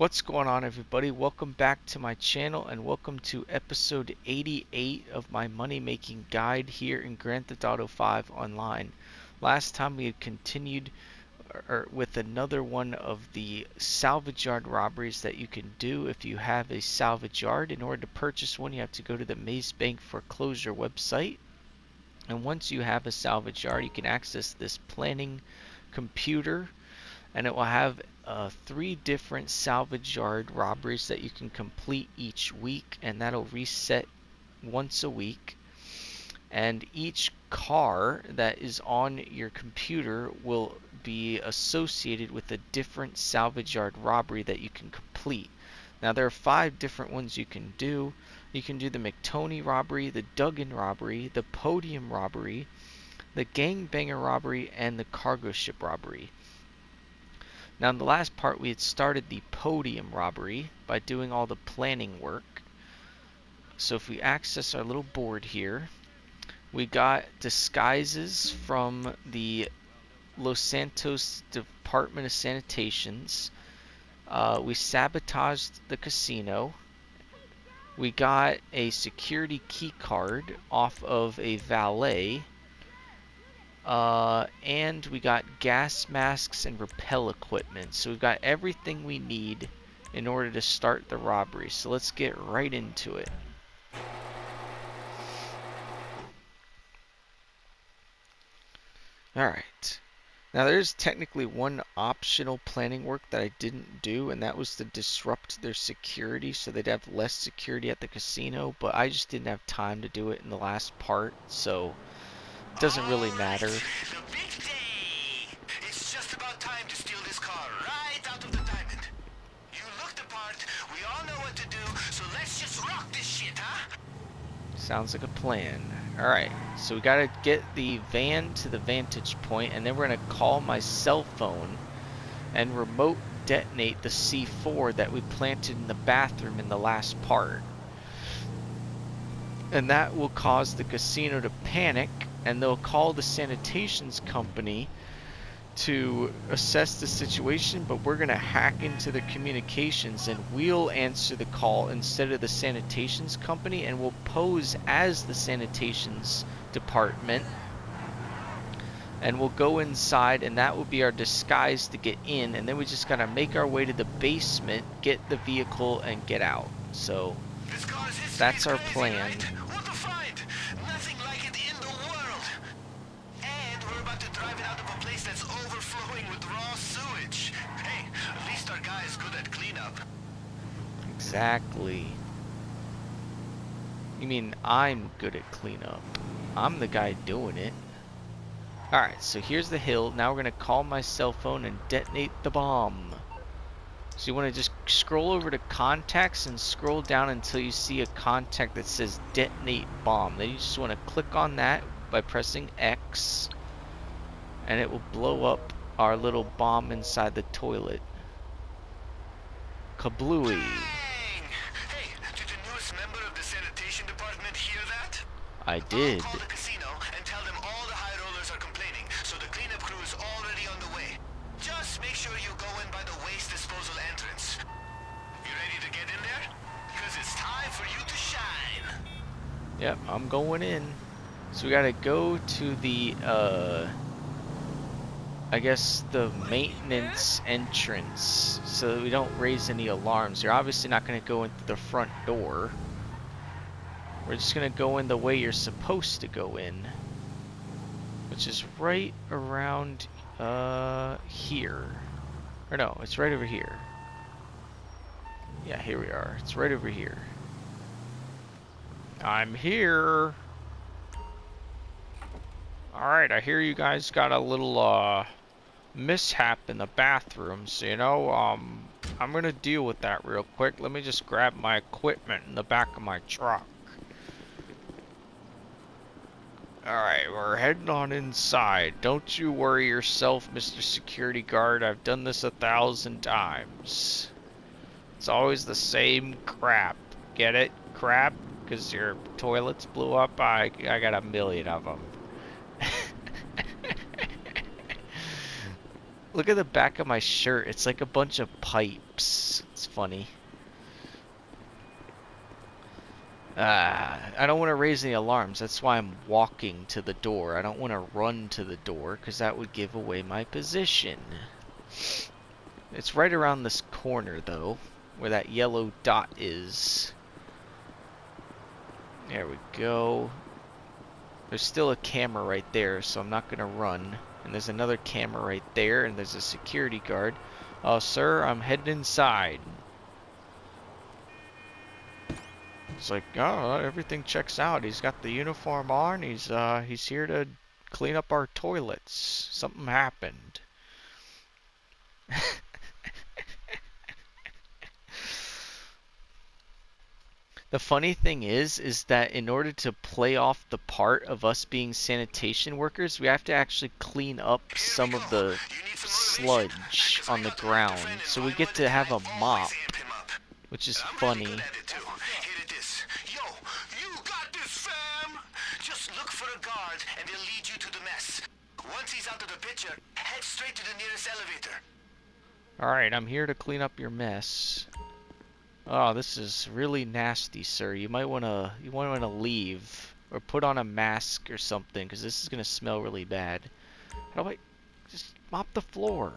What's going on, everybody? Welcome back to my channel and welcome to episode 88 of my money making guide here in Grand Theft Auto 5 Online. Last time we had continued with another one of the salvage yard robberies that you can do if you have a salvage yard. In order to purchase one, you have to go to the Maze Bank foreclosure website, and once you have a salvage yard, you can access this planning computer, and it will have 3 different salvage yard robberies that you can complete each week, and that'll reset once a week. And each car that is on your computer will be associated with a different salvage yard robbery that you can complete. Now there are 5 different ones you can do. You can do the McTony robbery, the Duggan robbery, the Podium robbery, the Gangbanger robbery, and the cargo ship robbery. Now in the last part we had started the Podium robbery by doing all the planning work. So if we access our little board here, we got disguises from the Los Santos Department of Sanitations. We sabotaged the casino. We got a security key card off of a valet. And we got gas masks and rappel equipment. So we've got everything we need in order to start the robbery. So let's get right into it. Alright. Now there's technically one optional planning work that I didn't do, and that was to disrupt their security so they'd have less security at the casino, but I just didn't have time to do it in the last part, so it doesn't really matter. The big day! It's just about time to steal this car right out of the diamond. You look the part, we all know what to do, so let's just rock this shit, huh? Sounds like a plan. Alright, so we gotta get the van to the vantage point, and then we're gonna call my cell phone and remote detonate the C4 that we planted in the bathroom in the last part. And that will cause the casino to panic, and they'll call the sanitations company to assess the situation, but we're gonna hack into the communications and we'll answer the call instead of the sanitations company, and we'll pose as the sanitations department, and we'll go inside, and that will be our disguise to get in, and then we just gotta make our way to the basement, get the vehicle, and get out. So that's our plan. Right? What a find! Nothing like it in the world! And we're about to drive it out of a place that's overflowing with raw sewage. Hey, at least our guy is good at cleanup. Exactly. You mean I'm good at cleanup? I'm the guy doing it. Alright, so here's the hill. Now we're going to call my cell phone and detonate the bomb. So you want to just scroll over to contacts and scroll down until you see a contact that says detonate bomb. Then you just want to click on that by pressing X, and it will blow up our little bomb inside the toilet. Kablooey. Bang! Hey, did the newest member of the sanitation department hear that? I did. I'll call the casino and tell them all the high rollers are complaining, so the cleanup crew is already on the way. Just make sure you go in by the waste disposal entrance. You ready to get in there? Because it's time for you to shine. Yep, I'm going in. So we gotta go to the, I guess the maintenance entrance so that we don't raise any alarms. You're obviously not gonna go into the front door. We're just gonna go in the way you're supposed to go in, which is right around, here. Or no, it's right over here. Yeah, here we are. It's right over here. I'm here. Alright, I hear you guys got a little, mishap in the bathroom, so you know, I'm gonna deal with that real quick. Let me just grab my equipment in the back of my truck. Alright, we're heading on inside. Don't you worry yourself, Mr. Security Guard. I've done this 1,000 times. It's always the same crap. Get it? Crap? Because your toilets blew up? I got 1,000,000 of them. Look at the back of my shirt. It's like a bunch of pipes. It's funny. I don't want to raise any alarms. That's why I'm walking to the door. I don't want to run to the door because that would give away my position. It's right around this corner, though, where that yellow dot is. There we go. There's still a camera right there, so I'm not going to run. And there's another camera right there, and there's a security guard. Oh, sir, I'm heading inside. It's like, oh, everything checks out. He's got the uniform on. He's here to clean up our toilets. Something happened. The funny thing is that in order to play off the part of us being sanitation workers, we have to actually clean up some of the sludge on the ground. So we get to have a mop, which is funny. Here it is. Yo, you got this, fam! Just look for a guard and he'll lead you to the mess. Once he's out of the picture, head straight to the nearest elevator. Alright, I'm here to clean up your mess. Oh, this is really nasty, sir. You might wanna leave or put on a mask or something, because this is gonna smell really bad. How do I just mop the floor?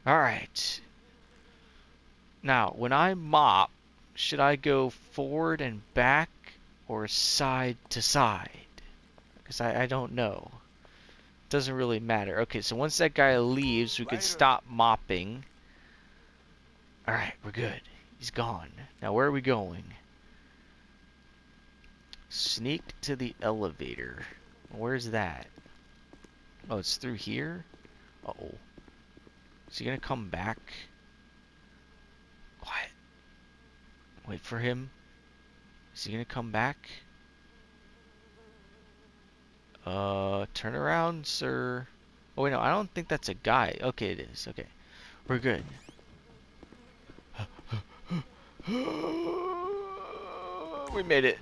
Alright. Now, when I mop, should I go forward and back or side to side? Because I don't know. It doesn't really matter. Okay, so once that guy leaves, we could stop mopping. Alright, we're good. He's gone. Now, where are we going? Sneak to the elevator. Where's that? Oh, it's through here? Uh-oh. Is he gonna come back? Quiet. Wait for him. Is he gonna come back? Turn around, sir. Oh, wait, no, I don't think that's a guy. Okay, it is. Okay. We're good. We made it.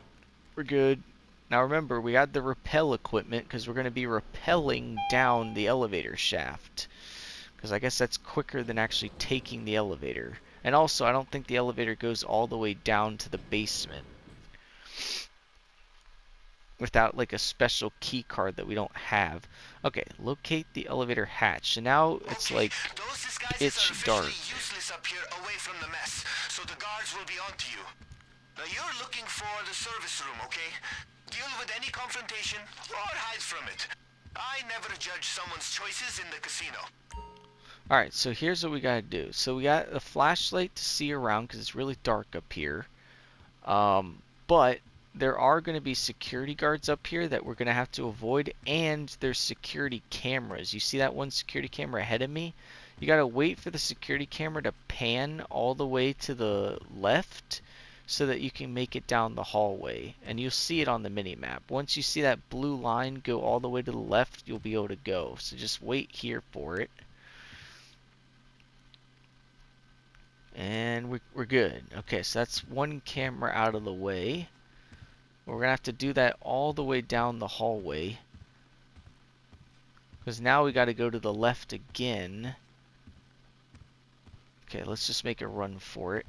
We're good. Now remember, we got the rappel equipment because we're going to be rappelling down the elevator shaft. Because I guess that's quicker than actually taking the elevator. And also, I don't think the elevator goes all the way down to the basement without like a special key card that we don't have. Okay, locate the elevator hatch. So now it's like pitch dark. Useless up here away from the mess, so the guards will be onto you. Now you're looking for the service room, okay? Deal with any confrontation or hide from it. I never judge someone's choices in the casino. Alright, so here's what we gotta do. So we got a flashlight to see around because it's really dark up here. But there are going to be security guards up here that we're going to have to avoid, and there's security cameras. You see that one security camera ahead of me? You got to wait for the security camera to pan all the way to the left so that you can make it down the hallway. And you'll see it on the mini-map. Once you see that blue line go all the way to the left, you'll be able to go. So just wait here for it. And we're good. Okay, so that's one camera out of the way. We're going to have to do that all the way down the hallway. Because now we got to go to the left again. Okay, let's just make a run for it.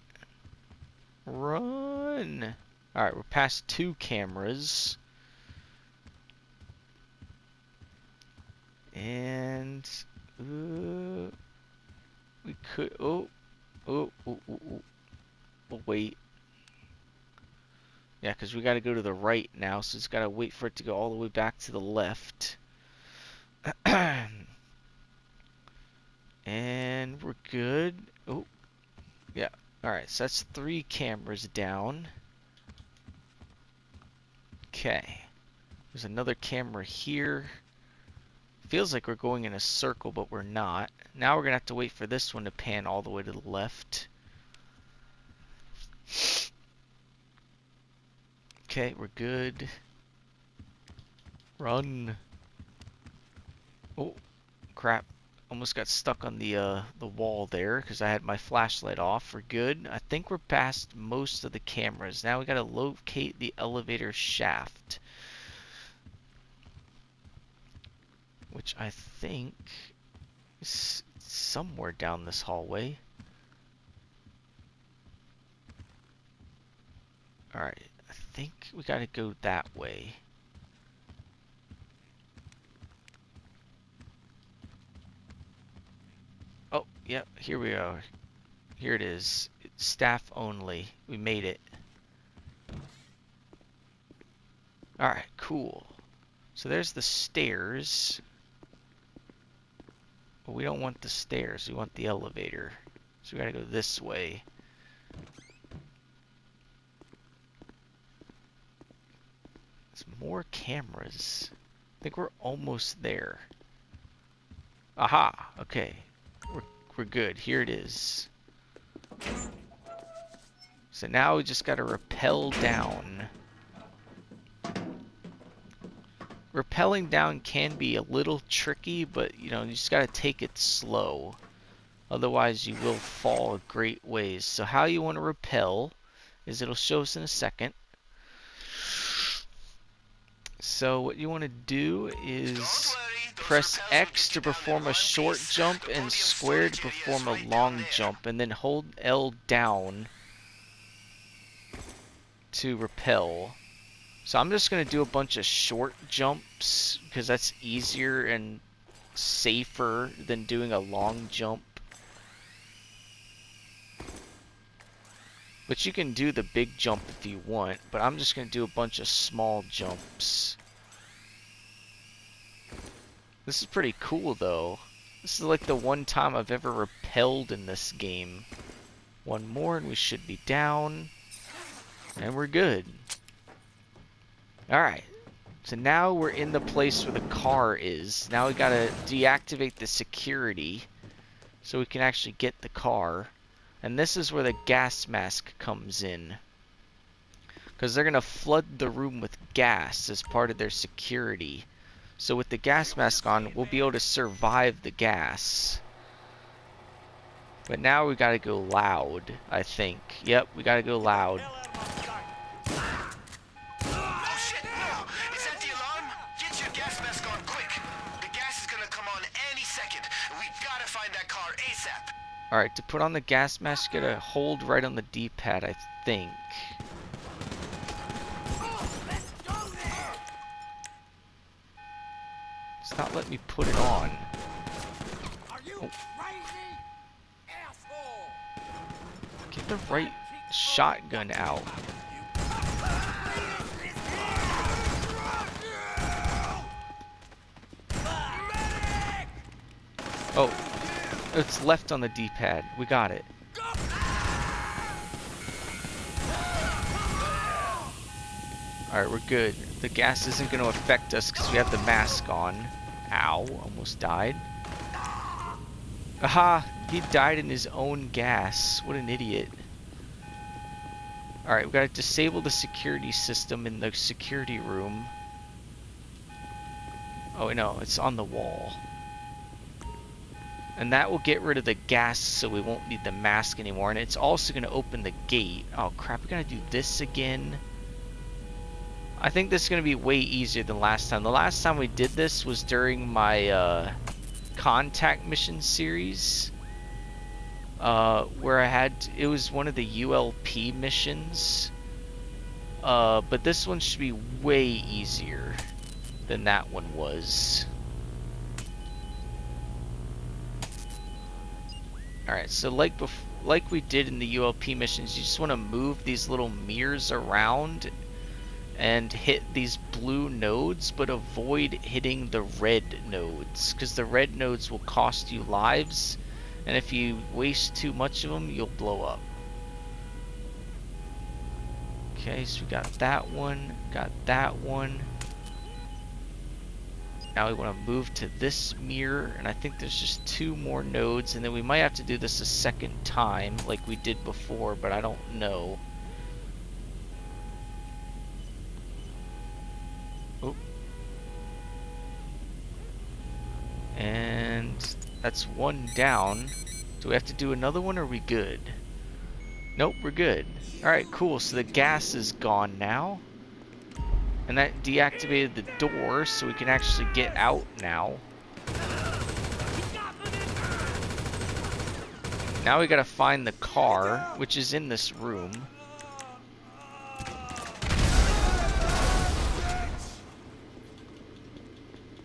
Run! Alright, we're past two cameras. And we could... Oh, we'll wait. Yeah, because we got to go to the right now, so it's got to wait for it to go all the way back to the left. And we're good. Oh, yeah. Alright, so that's 3 cameras down. Okay. There's another camera here. Feels like we're going in a circle, but we're not. Now we're going to have to wait for this one to pan all the way to the left. Okay, we're good. Run. Oh, crap. Almost got stuck on the wall there because I had my flashlight off. We're good. I think we're past most of the cameras. Now we got to locate the elevator shaft, which I think It's somewhere down this hallway. Alright, I think we gotta go that way. Oh, yep, here we are. Here it is. It's staff only. We made it. Alright, cool. So there's the stairs. But we don't want the stairs, we want the elevator. So we gotta go this way. There's more cameras. I think we're almost there. Aha! Okay. We're good. Here it is. So now we just gotta rappel down. Rappelling down can be a little tricky, but you know, you just gotta take it slow. Otherwise you will fall a great ways. So how you want to rappel is it'll show us in a second. So what you want to do is press X to perform a short jump and square to perform a long jump, and then hold L down to rappel. So I'm just going to do a bunch of short jumps because that's easier and safer than doing a long jump. But you can do the big jump if you want, but I'm just going to do a bunch of small jumps. This is pretty cool though. This is like the one time I've ever rappelled in this game. One more and we should be down. And we're good. Alright. So now we're in the place where the car is. Now we gotta deactivate the security so we can actually get the car. And this is where the gas mask comes in. Because they're going to flood the room with gas as part of their security. So with the gas mask on, we'll be able to survive the gas. But now we got to go loud, I think. Yep, we got to go loud. Oh shit, no! Is that the alarm? Get your gas mask on quick. The gas is gonna come on any second. We gotta find that car ASAP. Alright, to put on the gas mask, you gotta hold right on the D-pad, I think. It's not letting me put it on. Are you crazy? Asshole! Get the right shotgun out. Oh, it's left on the D-pad. We got it. Alright, we're good. The gas isn't going to affect us because we have the mask on. Ow, almost died. Aha! He died in his own gas. What an idiot. Alright, we got to disable the security system in the security room. Oh, no, it's on the wall. And that will get rid of the gas so we won't need the mask anymore. And it's also going to open the gate. Oh crap, we gotta do this again. I think this is going to be way easier than last time. The last time we did this was during my contact mission series. Where I had, it was one of the ULP missions. But this one should be way easier than that one was. Alright, so like we did in the ULP missions, you just want to move these little mirrors around and hit these blue nodes, but avoid hitting the red nodes, because the red nodes will cost you lives, and if you waste too much of them, you'll blow up. Okay, so we got that one, got that one. Now we want to move to this mirror, and I think there's just 2 more nodes, and then we might have to do this a second time like we did before, but I don't know. Oh. And that's 1 down. Do we have to do another one, or are we good? Nope, we're good. Alright, cool, so the gas is gone now. And that deactivated the door, so we can actually get out now. Now we gotta find the car, which is in this room.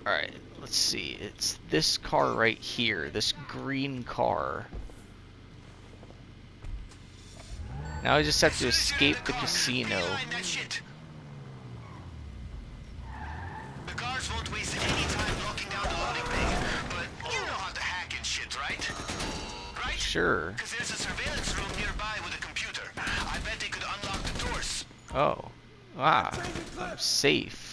Alright, let's see. It's this car right here. This green car. Now I just have to escape the casino. The guards won't waste any time locking down the loading bay, but you know how to hack and shit, right? Right? Sure. Because there's a surveillance room nearby with a computer. I bet they could unlock the doors. Oh. Ah. I'm safe.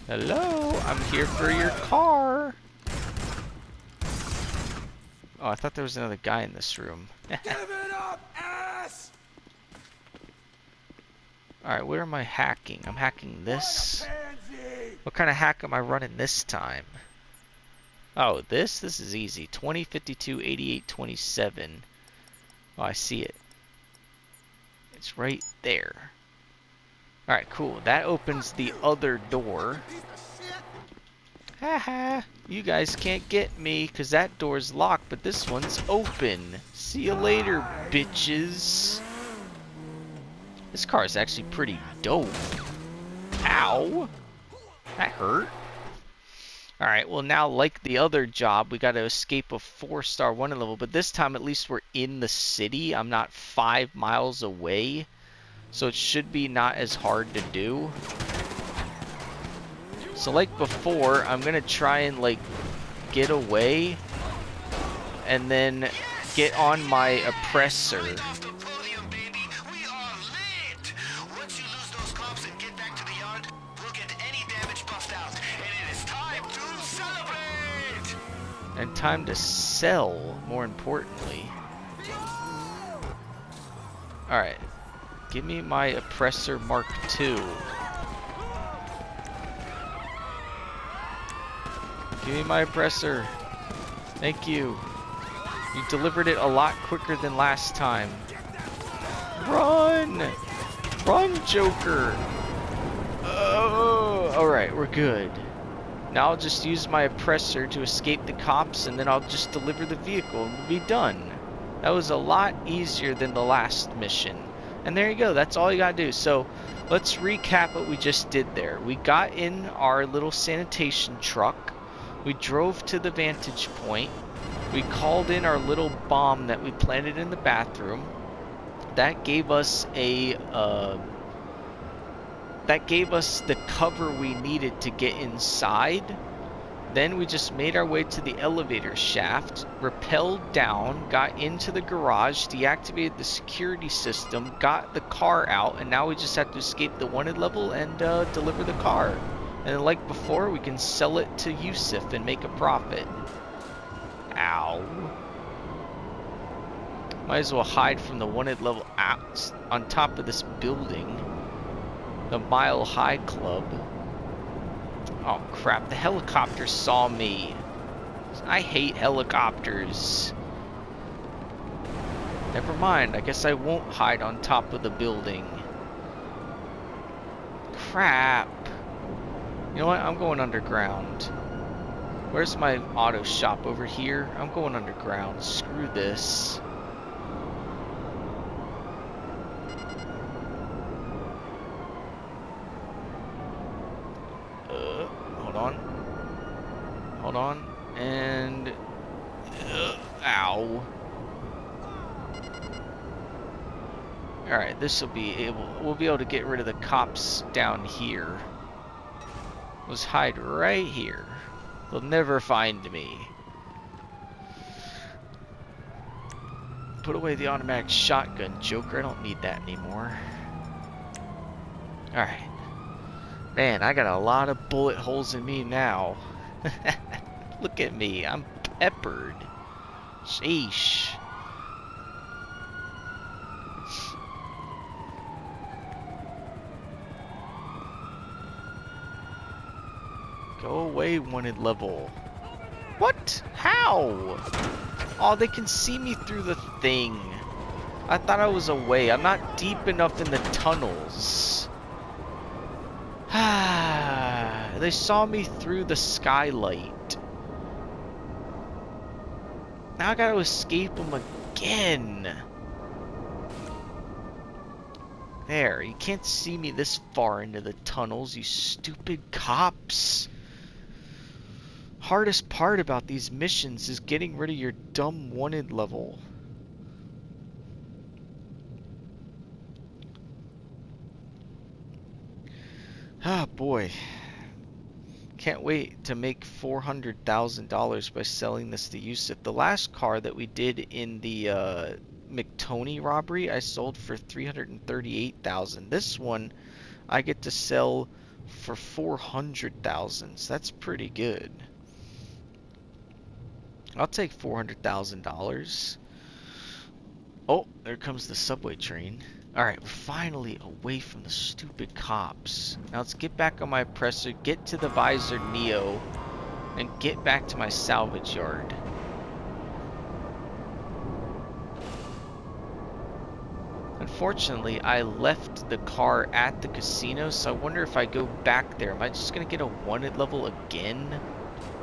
Hello? I'm here for your car. Oh, I thought there was another guy in this room. Give it up, ass! Alright, where am I hacking? I'm hacking this. Pansy! What kind of hack am I running this time? Oh, this? This is easy. 20, 52, 88, 27. Oh, I see it. It's right there. Alright, cool. That opens the other door. Haha. You guys can't get me because that door's locked, but this one's open. See you later, bitches. This car is actually pretty dope. Ow. That hurt. Alright, well now, like the other job, we gotta escape a 4-star wanted level, but this time at least we're in the city. I'm not 5 miles away, so it should be not as hard to do. So like before, I'm gonna try and like get away and then get on my oppressor. Off the podium, baby. We are lit. Once you lose those cops and get back to the yard, we'll get any damage buffed out, and it is time to celebrate. And time to sell, more importantly. Alright. Give me my oppressor Mark II. Give me my oppressor. Thank you. You delivered it a lot quicker than last time. Run! Run, Joker! Oh, alright, we're good. Now I'll just use my oppressor to escape the cops, and then I'll just deliver the vehicle and we'll be done. That was a lot easier than the last mission. And there you go, that's all you gotta do. So, let's recap what we just did there. We got in our little sanitation truck. We drove to the vantage point. We called in our little bomb that we planted in the bathroom. That gave us a the cover we needed to get inside. Then we just made our way to the elevator shaft, rappelled down, got into the garage, deactivated the security system, got the car out, and now we just have to escape the wanted level and deliver the car. And then like before, we can sell it to Yusuf and make a profit. Ow. Might as well hide from the wanted level out on top of this building. The Mile High Club. Oh crap, the helicopter saw me. I hate helicopters. Never mind, I guess I won't hide on top of the building. Crap. You know what? I'm going underground. Where's my auto shop? Over here? I'm going underground. Screw this. Hold on. Hold on. And... ow. Alright, this will be able... we'll be able to get rid of the cops down here. Let's hide right here. They'll never find me. Put away the automatic shotgun, Joker. I don't need that anymore. Alright. Man, I got a lot of bullet holes in me now. Look at me. I'm peppered. Sheesh. Go away, wanted level. What? How? Oh, they can see me through the thing. I thought I was away. I'm not deep enough in the tunnels. They saw me through the skylight. Now I gotta escape them again. There, you can't see me this far into the tunnels, you stupid cops. Hardest part about these missions is getting rid of your dumb wanted level. Ah, boy. Can't wait to make $400,000 by selling this to Yusuf. The last car that we did in the McTony robbery, I sold for $338,000. This one, I get to sell for $400,000. So that's pretty good. I'll take $400,000. Oh, there comes the subway train. Alright, we're finally away from the stupid cops. Now let's get back on my oppressor, get to the Visor Neo, and get back to my salvage yard. Unfortunately, I left the car at the casino, so I wonder if I go back there. Am I just going to get a wanted level again?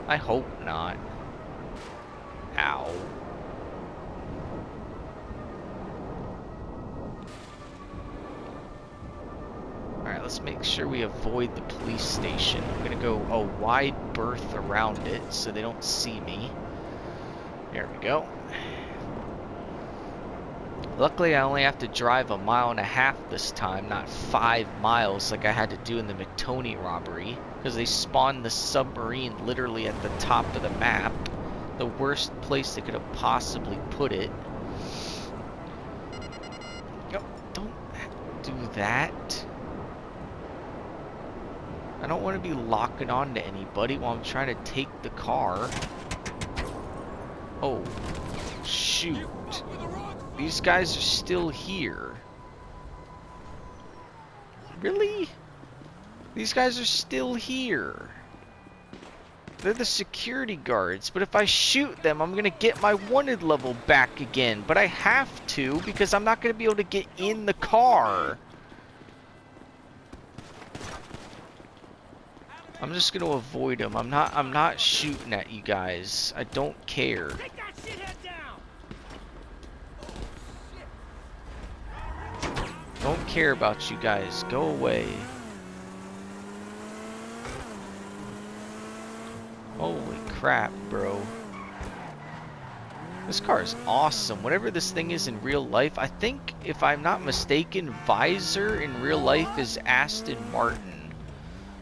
I hope not. Ow. Alright, let's make sure we avoid the police station. I'm gonna go a wide berth around it so they don't see me. There we go. Luckily, I only have to drive 1.5 miles this time, not 5 miles like I had to do in the McTony robbery, because they spawned the submarine literally at the top of the map. The worst place they could have possibly put it. No, don't do that. I don't want to be locking on to anybody while I'm trying to take the car. Oh, shoot. These guys are still here. Really? These guys are still here. They're the security guards, but if I shoot them, I'm going to get my wanted level back again. But I have to because I'm not going to be able to get in the car. I'm just gonna avoid them. I'm not shooting at you guys. I don't care. Take that shithead down. Don't care about you guys. Go away. Holy crap, bro. This car is awesome. Whatever this thing is in real life, I think, if I'm not mistaken, Visor in real life is Aston Martin.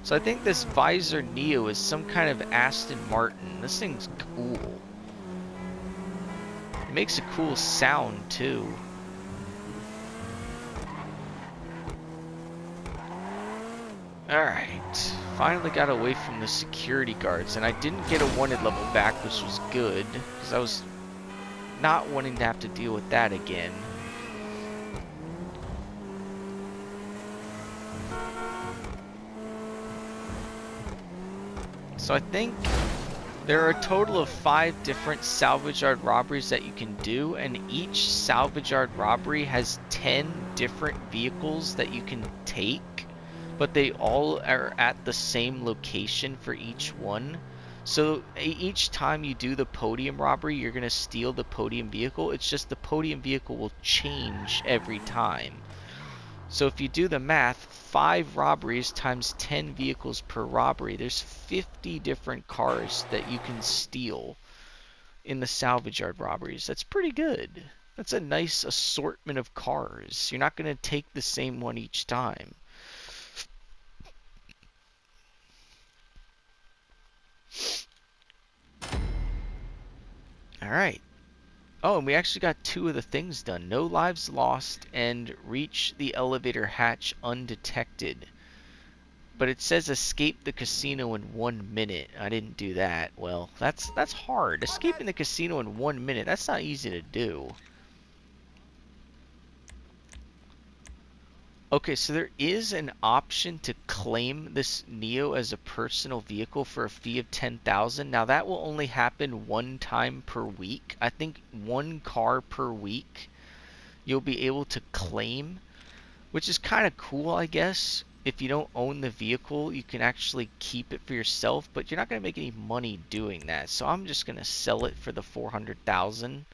So I think this Visor Neo is some kind of Aston Martin. This thing's cool. It makes a cool sound too. Alright, finally got away from the security guards, and I didn't get a wanted level back, which was good, because I was not wanting to have to deal with that again. So I think there are a total of 5 different salvage yard robberies that you can do, and each salvage yard robbery has 10 different vehicles that you can take, but they all are at the same location for each one. So each time you do the podium robbery, you're going to steal the podium vehicle. It's just the podium vehicle will change every time. So if you do the math, 5 robberies times 10 vehicles per robbery, there's 50 different cars that you can steal in the salvage yard robberies. That's pretty good. That's a nice assortment of cars. You're not going to take the same one each time. Alright. Oh, and we actually got 2 of the things done. No lives lost and reach the elevator hatch undetected. But it says escape the casino in 1 minute. I didn't do that. Well, that's hard. Escaping the casino in 1 minute, that's not easy to do. Okay, so there is an option to claim this Neo as a personal vehicle for a fee of $10,000. Now that will only happen 1 time per week. I think 1 car per week you'll be able to claim, which is kind of cool, I guess. if you don't own the vehicle, you can actually keep it for yourself, but you're not going to make any money doing that. So I'm just going to sell it for the 400,000.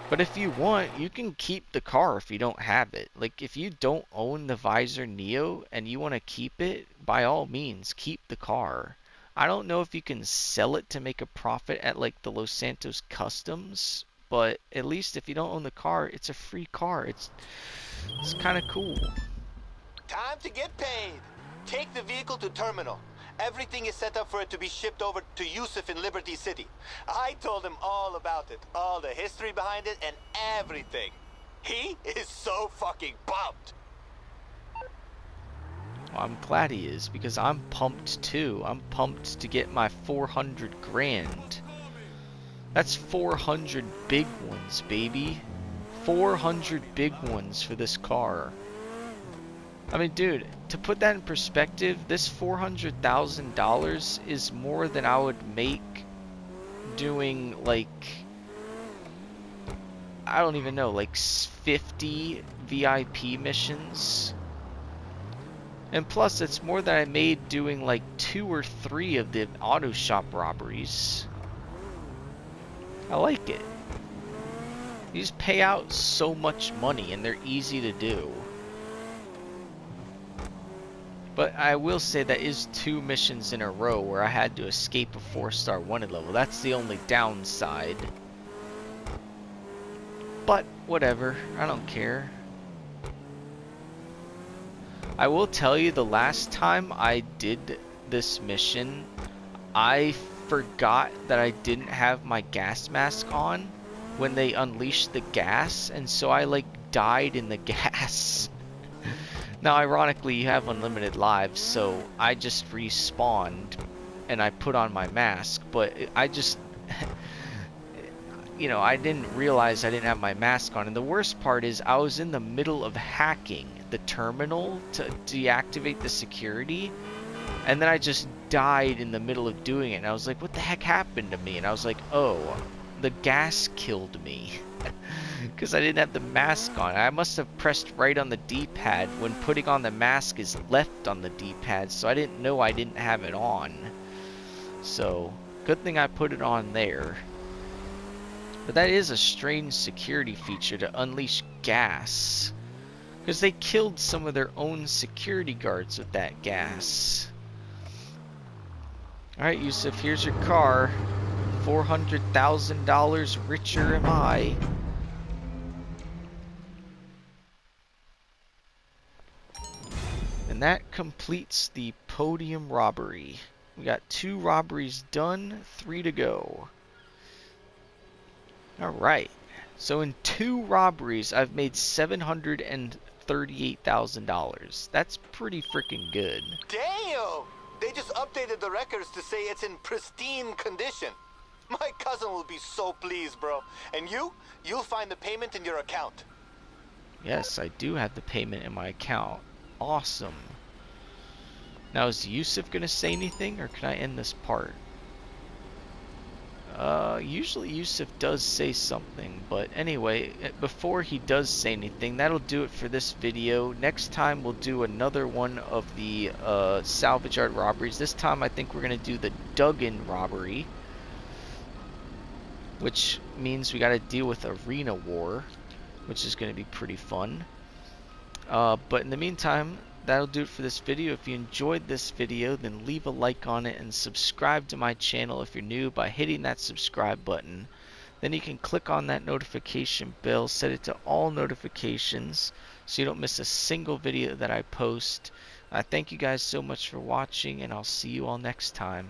But if you want, you can keep the car if you don't have it. Like, if you don't own the Visor Neo and you want to keep it, by all means, keep the car. I don't know if you can sell it to make a profit at, like, the Los Santos Customs, but at least if you don't own the car, it's a free car. It's kind of cool. Time to get paid. Take the vehicle to terminal. Everything is set up for it to be shipped over to Yusuf in Liberty City. I told him all about it, all the history behind it, and everything. He is so fucking pumped. Well, I'm glad he is, because I'm pumped too. I'm pumped to get my 400 grand. That's 400 big ones, baby. 400 big ones for this car. I mean, dude, to put that in perspective, this $400,000 is more than I would make doing, like, I don't even know, like 50 VIP missions. And plus, it's more than I made doing like 2 or 3 of the auto shop robberies. I like it. You just pay out so much money and they're easy to do. But I will say that is 2 missions in a row where I had to escape a 4-star wanted level. That's the only downside. But whatever, I don't care. I will tell you, the last time I did this mission, I forgot that I didn't have my gas mask on when they unleashed the gas, and so I like died in the gas. Now, ironically, you have unlimited lives, so I just respawned and I put on my mask, but I just, you know, I didn't realize I didn't have my mask on. And the worst part is I was in the middle of hacking the terminal to deactivate the security, and then I just died in the middle of doing it. And I was like, what the heck happened to me? And I was like, oh, the gas killed me. Because I didn't have the mask on. I must have pressed right on the D-pad when putting on the mask is left on the D-pad, so I didn't know I didn't have it on. So, good thing I put it on there. But that is a strange security feature to unleash gas. Because they killed some of their own security guards with that gas. Alright, Yusuf, here's your car. $400,000 richer am I. And that completes the Podium Robbery. We got 2 robberies done, 3 to go. Alright, so in 2 robberies, I've made $738,000. That's pretty freaking good. Damn! They just updated the records to say it's in pristine condition. My cousin will be so pleased, bro. And you'll find the payment in your account. Yes, I do have the payment in my account. Awesome. Now, is Yusuf gonna say anything, or can I end this part? Usually Yusuf does say something, but anyway, before he does say anything, that'll do it for this video. Next time we'll do another one of the salvage art robberies. This time I think we're gonna do the Duggan robbery, which means we gotta deal with arena war, which is gonna be pretty fun. But in the meantime, that'll do it for this video. If you enjoyed this video, then leave a like on it and subscribe to my channel if you're new by hitting that subscribe button. Then you can click on that notification bell, set it to all notifications so you don't miss a single video that I post. I thank you guys so much for watching, and I'll see you all next time.